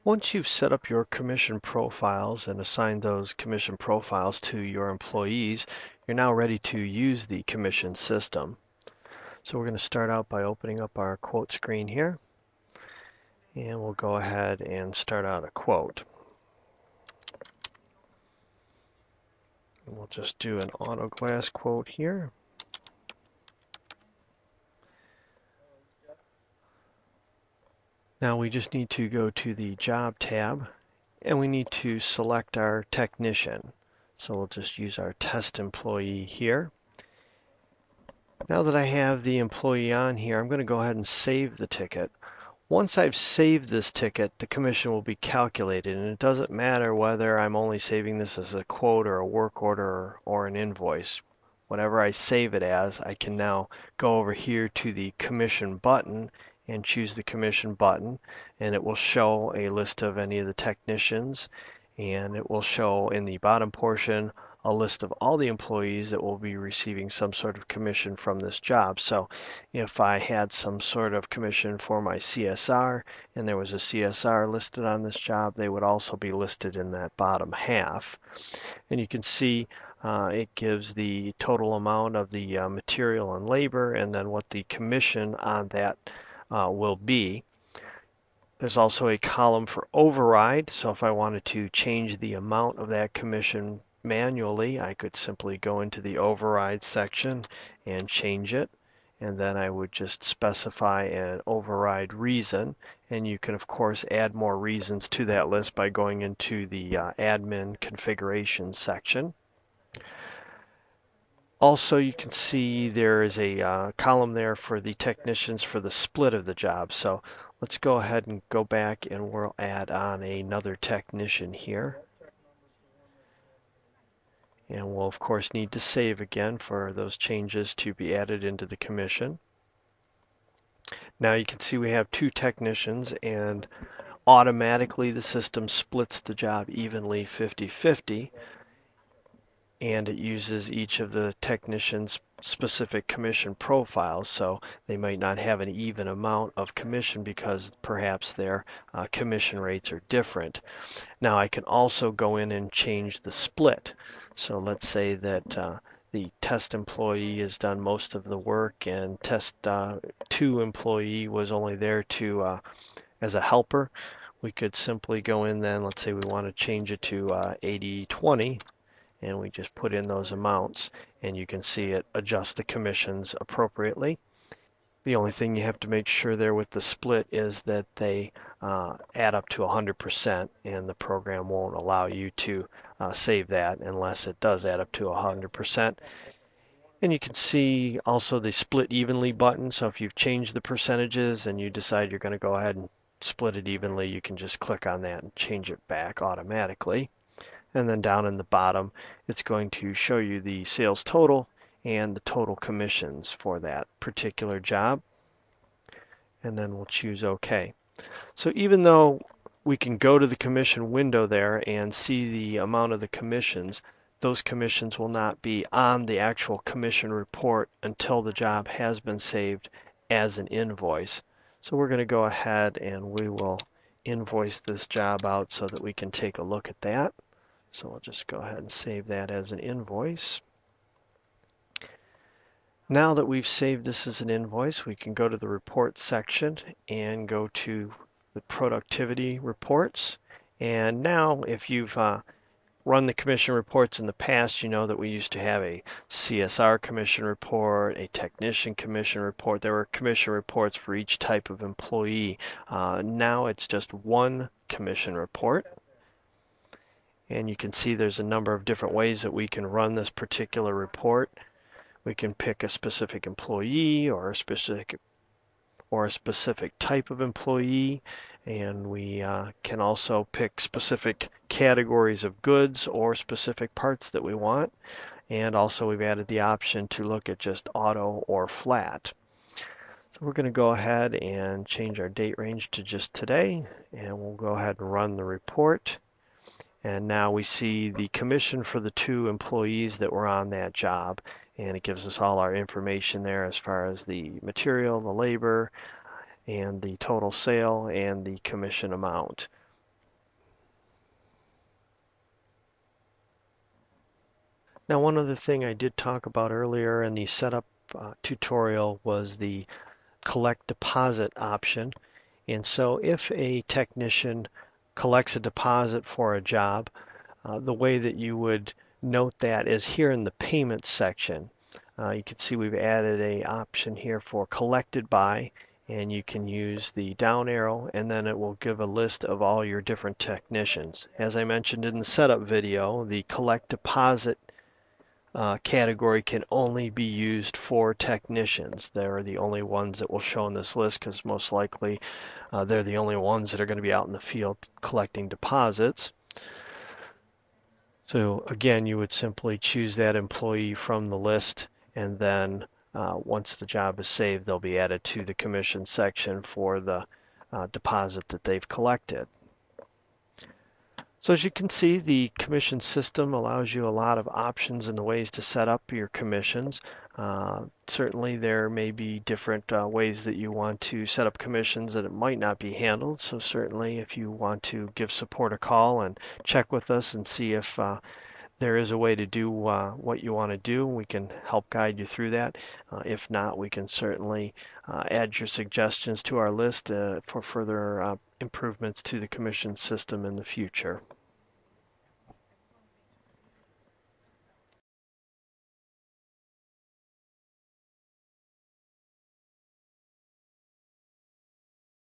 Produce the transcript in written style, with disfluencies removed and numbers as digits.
Once you've set up your commission profiles and assigned those commission profiles to your employees, you're now ready to use the commission system. So we're going to start out by opening up our quote screen here, and we'll go ahead and start out a quote. And we'll just do an auto glass quote here. Now we just need to go to the Job tab, and we need to select our technician. So we'll just use our test employee here. Now that I have the employee on here, I'm going to go ahead and save the ticket. Once I've saved this ticket, the commission will be calculated, and it doesn't matter whether I'm only saving this as a quote or a work order or an invoice. Whatever I save it as, I can now go over here to the commission button and choose the commission button, and it will show a list of any of the technicians, and it will show in the bottom portion a list of all the employees that will be receiving some sort of commission from this job. So if I had some sort of commission for my CSR and there was a CSR listed on this job, they would also be listed in that bottom half. And you can see it gives the total amount of the material and labor, and then what the commission on that will be. There's also a column for override, so if I wanted to change the amount of that commission manually, I could simply go into the override section and change it, and then I would just specify an override reason, and you can of course add more reasons to that list by going into the admin configuration section. Also, you can see there is a column there for the technicians for the split of the job. So let's go ahead and go back and we'll add on another technician here. And we'll of course need to save again for those changes to be added into the commission. Now you can see we have two technicians, and automatically the system splits the job evenly 50-50. And it uses each of the technicians' specific commission profiles, so they might not have an even amount of commission because perhaps their commission rates are different. Now I can also go in and change the split. So let's say that the test employee has done most of the work and test 2 employee was only there to as a helper. We could simply go in then, let's say we want to change it to 80-20, and we just put in those amounts, and you can see it adjusts the commissions appropriately. The only thing you have to make sure there with the split is that they add up to 100%, and the program won't allow you to save that unless it does add up to 100%. And you can see also the split evenly button, so if you've changed the percentages and you decide you're going to go ahead and split it evenly, you can just click on that and change it back automatically. And then down in the bottom, it's going to show you the sales total and the total commissions for that particular job. And then we'll choose OK. So even though we can go to the commission window there and see the amount of the commissions, those commissions will not be on the actual commission report until the job has been saved as an invoice. So we're going to go ahead and we will invoice this job out so that we can take a look at that. So we'll just go ahead and save that as an invoice. Now that we've saved this as an invoice, we can go to the report section and go to the productivity reports. And now if you've run the commission reports in the past, you know that we used to have a CSR commission report, a technician commission report. There were commission reports for each type of employee. Now it's just one commission report. And you can see there's a number of different ways that we can run this particular report. We can pick a specific employee or a specific type of employee, and we can also pick specific categories of goods or specific parts that we want. And also we've added the option to look at just auto or flat. So we're going to go ahead and change our date range to just today, and we'll go ahead and run the report. And now we see the commission for the 2 employees that were on that job, and it gives us all our information there as far as the material, the labor, and the total sale and the commission amount. Now, one other thing I did talk about earlier in the setup tutorial was the collect deposit option. And so if a technician collects a deposit for a job, the way that you would note that is here in the payments section. You can see we've added a option here for collected by, and you can use the down arrow and then it will give a list of all your different technicians. As I mentioned in the setup video, the collect deposit category can only be used for technicians. They're the only ones that will show in this list because most likely they're the only ones that are going to be out in the field collecting deposits. So again, you would simply choose that employee from the list, and then once the job is saved, they'll be added to the commission section for the deposit that they've collected. So as you can see, the commission system allows you a lot of options in the ways to set up your commissions. Certainly there may be different ways that you want to set up commissions that it might not be handled. So certainly if you want to give support a call and check with us and see if there is a way to do what you want to do, we can help guide you through that. If not, we can certainly add your suggestions to our list for further improvements to the commission system in the future.